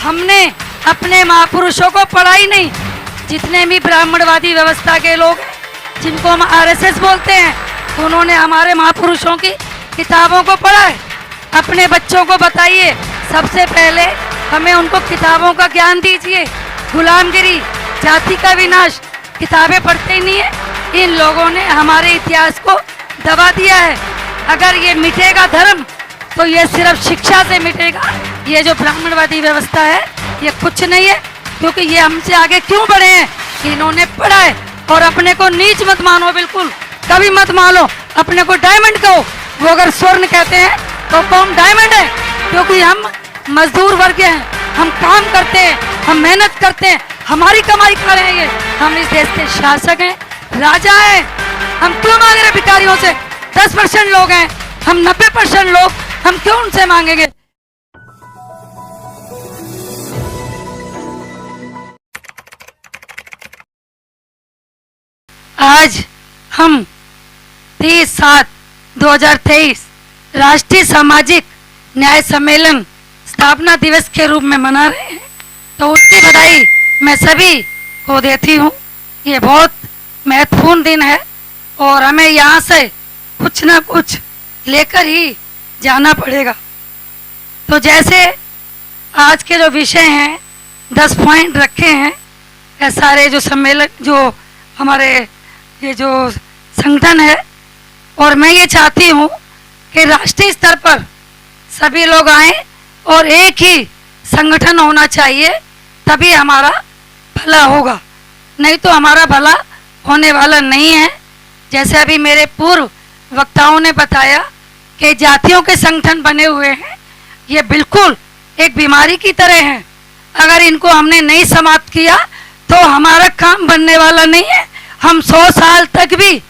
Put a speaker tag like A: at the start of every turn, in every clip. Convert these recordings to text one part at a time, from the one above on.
A: हमने अपने महापुरुषों को पढ़ा ही नहीं। जितने भी ब्राह्मणवादी व्यवस्था के लोग हैं, जिनको हम आरएसएस बोलते हैं, उन्होंने हमारे महापुरुषों की किताबों को पढ़ा है। अपने बच्चों को बताइए, सबसे पहले हमें उनको किताबों का ज्ञान दीजिए। गुलामगिरी, जाति का विनाश, किताबें पढ़ते ही नहीं है। इन लोगों ने हमारे इतिहास को दबा दिया है। अगर ये मिटेगा धर्म, तो ये सिर्फ शिक्षा से मिटेगा। ये जो ब्राह्मणवादी व्यवस्था है, ये कुछ नहीं है, क्योंकि ये हमसे आगे क्यों बढ़े हैं? इन्होंने पढ़ा है। और अपने को नीच मत मानो, बिल्कुल कभी मत मानो। अपने को डायमंड कहो, वो अगर स्वर्ण कहते हैं तो हम डायमंड है, क्योंकि हम मजदूर वर्ग हैं, हम काम करते हैं, हम मेहनत करते हैं, हमारी कमाई खा रहे हैं। ये हम इस देश के शासक हैं, राजा हैं। हम क्यों मांग रहे भिखारियों से? 10% लोग हैं, हम 90% लोग, हम क्यों उनसे मांगेंगे? आज हम 30/7/2023 राष्ट्रीय सामाजिक न्याय सम्मेलन स्थापना दिवस के रूप में मना रहे हैं, तो उसकी बधाई मैं सभी को देती हूँ। ये बहुत महत्वपूर्ण दिन है और हमें यहाँ से कुछ ना कुछ लेकर ही जाना पड़ेगा। तो जैसे आज के जो विषय हैं, 10 पॉइंट रखे हैं। ये सारे जो सम्मेलन, जो हमारे ये जो संगठन है, और मैं ये चाहती हूँ कि राष्ट्रीय स्तर पर सभी लोग आएं और एक ही संगठन होना चाहिए, तभी हमारा भला होगा। नहीं तो हमारा भला होने वाला नहीं है। जैसे अभी मेरे पूर्व वक्ताओं ने बताया कि जातियों के संगठन बने हुए हैं, ये बिल्कुल एक बीमारी की तरह हैं। अगर इनको हमने नहीं समाप्त किया तो हमारा काम बनने वाला नहीं है। हम 100 साल तक भी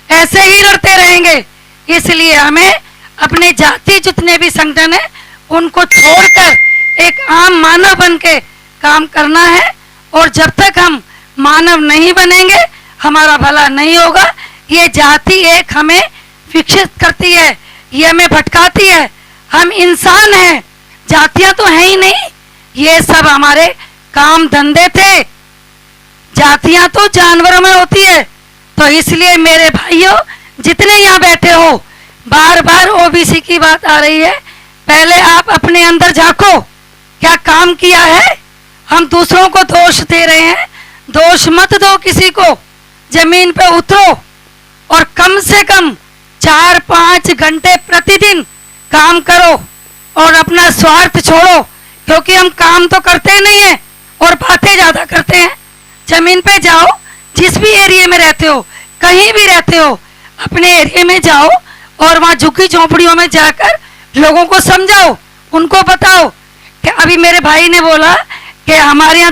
A: ऐसे ही लड़ते रहेंगे। इसलिए हमें अपने जाति जितने भी संगठन है, उनको छोड़कर एक आम मानव बन के काम करना है। और जब तक हम मानव नहीं बनेंगे, हमारा भला नहीं होगा। ये जाति एक हमें विकसित करती है, ये हमें भटकाती है। हम इंसान हैं, जातियां तो हैं ही नहीं। ये सब हमारे काम धंधे थे। जातियां तो जानवरों में होती है। तो इसलिए मेरे भाइयों, जितने यहाँ बैठे हो, बार बार ओबीसी की बात आ रही है, पहले आप अपने अंदर झांको, क्या काम किया है? हम दूसरों को दोष दे रहे हैं। दोष मत दो किसी को, जमीन पे उतरो और कम से कम 4-5 घंटे प्रतिदिन काम करो और अपना स्वार्थ छोड़ो। क्योंकि हम काम तो करते नहीं है और बातें ज्यादा करते हैं। जमीन पे जाओ, जिस भी एरिया में रहते हो, कहीं भी रहते हो, अपने एरिया में जाओ और वहाँ झुग्गी झोंपड़ियों में जाकर लोगों को समझाओ, उनको बताओ कि अभी मेरे भाई ने बोला कि हमारे यहाँ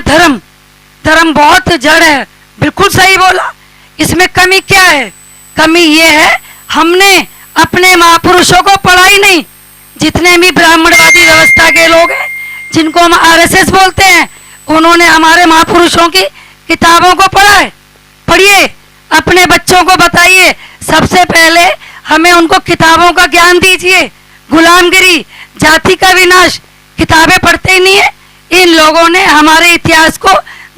A: धर्म बहुत जड़ है। बिल्कुल सही बोला। इसमें कमी क्या है? कमी ये है, हमने अपने महापुरुषों को पढ़ा ही नहीं। जितने भी ब्राह्मणवादी व्यवस्था के लोग हैं, जिनको हम आरएसएस बोलते हैं, उन्होंने हमारे महापुरुषों की किताबों को पढ़ा है। पढ़िए, अपने बच्चों को बताइए, सबसे पहले हमें उनको किताबों का ज्ञान दीजिए। गुलामगिरी, जाति का विनाश, किताबें पढ़ते ही नहीं है। इन लोगों ने हमारे इतिहास को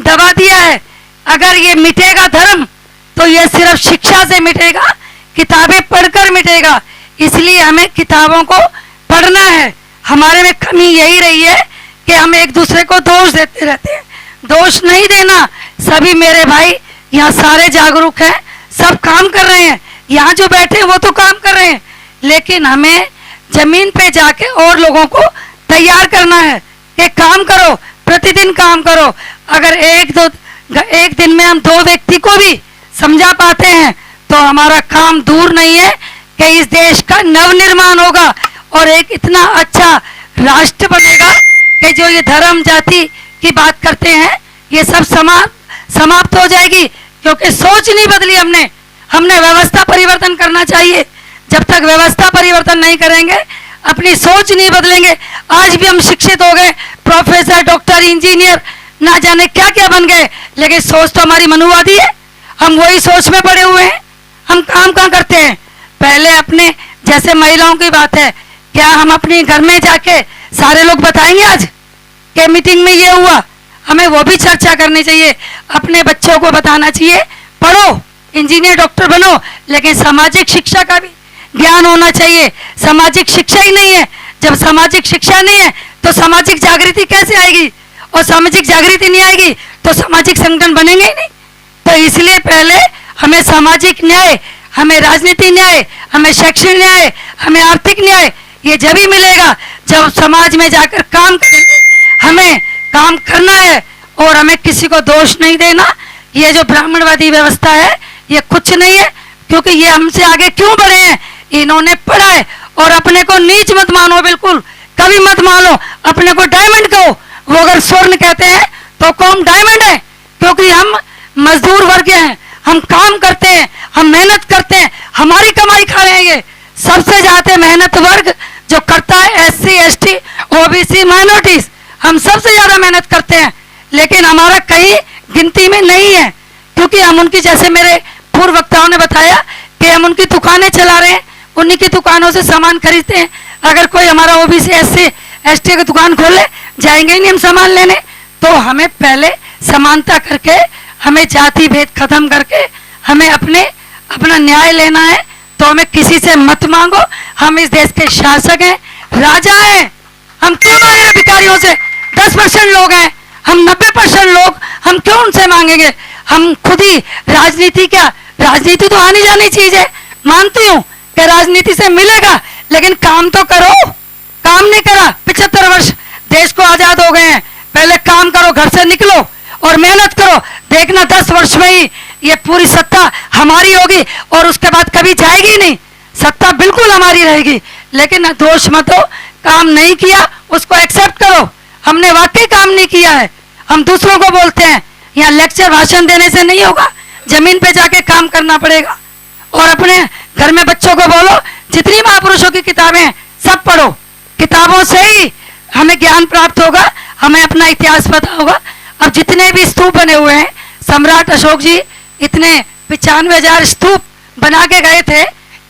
A: दबा दिया है। अगर ये मिटेगा धर्म, तो ये सिर्फ शिक्षा से मिटेगा, किताबें पढ़कर मिटेगा। इसलिए हमें किताबों को पढ़ना है। हमारे में कमी यही रही है कि हम एक दूसरे को दोष देते रहते हैं। दोष नहीं देना। सभी मेरे भाई यहाँ सारे जागरूक हैं, सब काम कर रहे हैं। यहाँ जो बैठे हैं वो तो काम कर रहे हैं, लेकिन हमें जमीन पे जाके और लोगों को तैयार करना है कि काम करो, प्रतिदिन काम करो। अगर एक दिन में हम 2 व्यक्ति को भी समझा पाते हैं, तो हमारा काम दूर नहीं है कि इस देश का नवनिर्माण होगा और एक इतना अच्छा राष्ट्र बनेगा कि जो ये धर्म जाति की बात करते हैं, ये सब समाप्त हो जाएगी। क्योंकि सोच नहीं बदली हमने व्यवस्था परिवर्तन करना चाहिए। जब तक व्यवस्था परिवर्तन नहीं करेंगे, अपनी सोच नहीं बदलेंगे। आज भी हम शिक्षित हो गए, प्रोफेसर, डॉक्टर, इंजीनियर, ना जाने क्या क्या बन गए, लेकिन सोच तो हमारी मनुवादी है। हम वही सोच में पड़े हुए हैं। हम काम कहाँ करते हैं? पहले अपने, जैसे महिलाओं की बात है, क्या हम अपने घर में जाके सारे लोग बताएंगे आज? कि मीटिंग में ये हुआ, हमें वो भी चर्चा करनी चाहिए, अपने बच्चों को बताना चाहिए पढ़ो, इंजीनियर डॉक्टर बनो, लेकिन सामाजिक शिक्षा का भी ज्ञान होना चाहिए। सामाजिक शिक्षा ही नहीं है, जब सामाजिक शिक्षा नहीं है तो सामाजिक जागृति कैसे आएगी, और सामाजिक जागृति नहीं आएगी तो सामाजिक संगठन बनेंगे ही नहीं। तो इसलिए पहले हमें सामाजिक न्याय, हमें राजनीति न्याय, हमें शैक्षणिक न्याय, हमें आर्थिक न्याय, ये जब ही मिलेगा जब समाज में जाकर काम करेंगे। हमें काम करना है और हमें किसी को दोष नहीं देना। ये जो ब्राह्मणवादी व्यवस्था है ये कुछ नहीं है, क्योंकि ये हमसे आगे क्यों बढ़े हैं, इन्होंने पढ़ा है। और अपने को नीच मत मानो, बिल्कुल कभी मत मानो, अपने को डायमंड कहो। वो अगर स्वर्ण कहते हैं तो कौन डायमंड है, क्योंकि हम मजदूर वर्ग हैं, हम काम करते हैं, हम मेहनत करते हैं, हमारी कमाई खा रहे हैं। ये सबसे ज्यादा मेहनत वर्ग जो करता है SC ST OBC माइनॉरिटीज, हम सबसे ज्यादा मेहनत करते हैं, लेकिन हमारा कहीं गिनती में नहीं है, क्योंकि हम उनकी, जैसे मेरे पूर्व वक्ताओं ने बताया कि हम उनकी दुकानें चला रहे हैं, उन्हीं की दुकानों से सामान खरीदते हैं। अगर कोई हमारा OBC SC ST की दुकान खोले, जाएंगे नहीं हम सामान लेने। तो हमें पहले समानता करके, हमें जाति भेद खत्म करके हमें अपना न्याय लेना है। तो हमें किसी से मत मांगो, हम इस देश के शासक हैं, राजा हैं, हम क्यों मांगे भिखारियों से? 10% लोग हैं, हम 90% लोग, हम क्यों उनसे मांगेंगे? हम खुद ही राजनीति, क्या राजनीति तो आनी जानी चीज है, मानती हूँ कि राजनीति से मिलेगा, लेकिन काम तो करो। काम नहीं करा, 75 वर्ष देश को आजाद हो गए हैं, पहले काम करो, घर से निकलो और मेहनत करो। देखना 10 वर्ष में ही ये पूरी सत्ता हमारी होगी और उसके बाद कभी जाएगी नहीं, सत्ता बिल्कुल हमारी रहेगी। लेकिन दोष मत दो, काम नहीं किया उसको एक्सेप्ट करो, हमने वाकई काम नहीं किया है। हम दूसरों को बोलते हैं, यहाँ लेक्चर भाषण देने से नहीं होगा, जमीन पे जाके काम करना पड़ेगा। और अपने घर में बच्चों को बोलो, जितनी महापुरुषों की किताबें सब पढ़ो, किताबों से ही हमें ज्ञान प्राप्त होगा, हमें अपना इतिहास पता होगा। अब जितने भी स्तूप बने हुए हैं, सम्राट अशोक जी इतने 95,000 स्तूप बना के गए थे,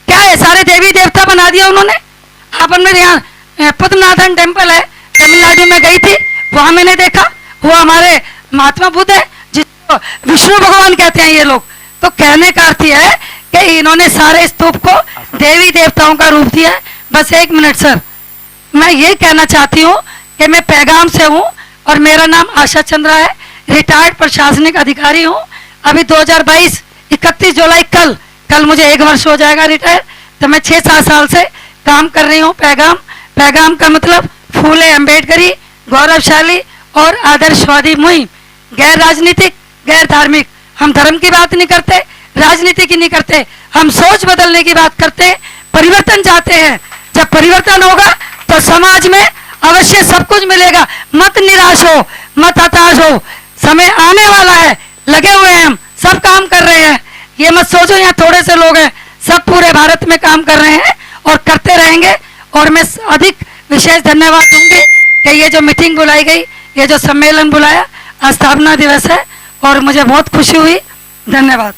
A: क्या है, सारे देवी देवता बना दिया उन्होंने। आप मेरे यहाँ पद्मनाभन टेम्पल है, तमिलनाडु में गई थी, वहां मैंने देखा, वो हमारे महात्मा बुद्ध है जिसको विष्णु भगवान कहते हैं ये लोग। तो कहने का अर्थ यह है कि इन्होंने सारे स्तूप को देवी देवताओं का रूप दिया है। बस 1 मिनट सर, मैं ये कहना चाहती हूँ कि मैं पैगाम से हूँ और मेरा नाम आशा चंद्रा है, रिटायर्ड प्रशासनिक अधिकारी हूँ। अभी 2022 31 जुलाई कल मुझे 1 वर्ष हो जाएगा रिटायर। तो मैं 6-7 साल से काम कर रही हूँ। पैगाम का मतलब फूले अम्बेडकरी, गौरवशाली और आदर्शवादी मुहिम, गैर राजनीतिक, गैर धार्मिक। हम धर्म की बात नहीं करते, राजनीति की नहीं करते, हम सोच बदलने की बात करते हैं, परिवर्तन चाहते हैं। जब परिवर्तन होगा तो समाज में अवश्य सब कुछ मिलेगा। मत निराश हो, मत हताश हो, समय आने वाला है, लगे हुए हैं हम, सब काम कर रहे हैं। ये मत सोचो यहाँ थोड़े से लोग हैं, सब पूरे भारत में काम कर रहे हैं और करते रहेंगे। और मैं अधिक विशेष धन्यवाद दूंगी कि ये जो मीटिंग बुलाई गई, ये जो सम्मेलन बुलाया, स्थापना दिवस है और मुझे बहुत खुशी हुई। धन्यवाद।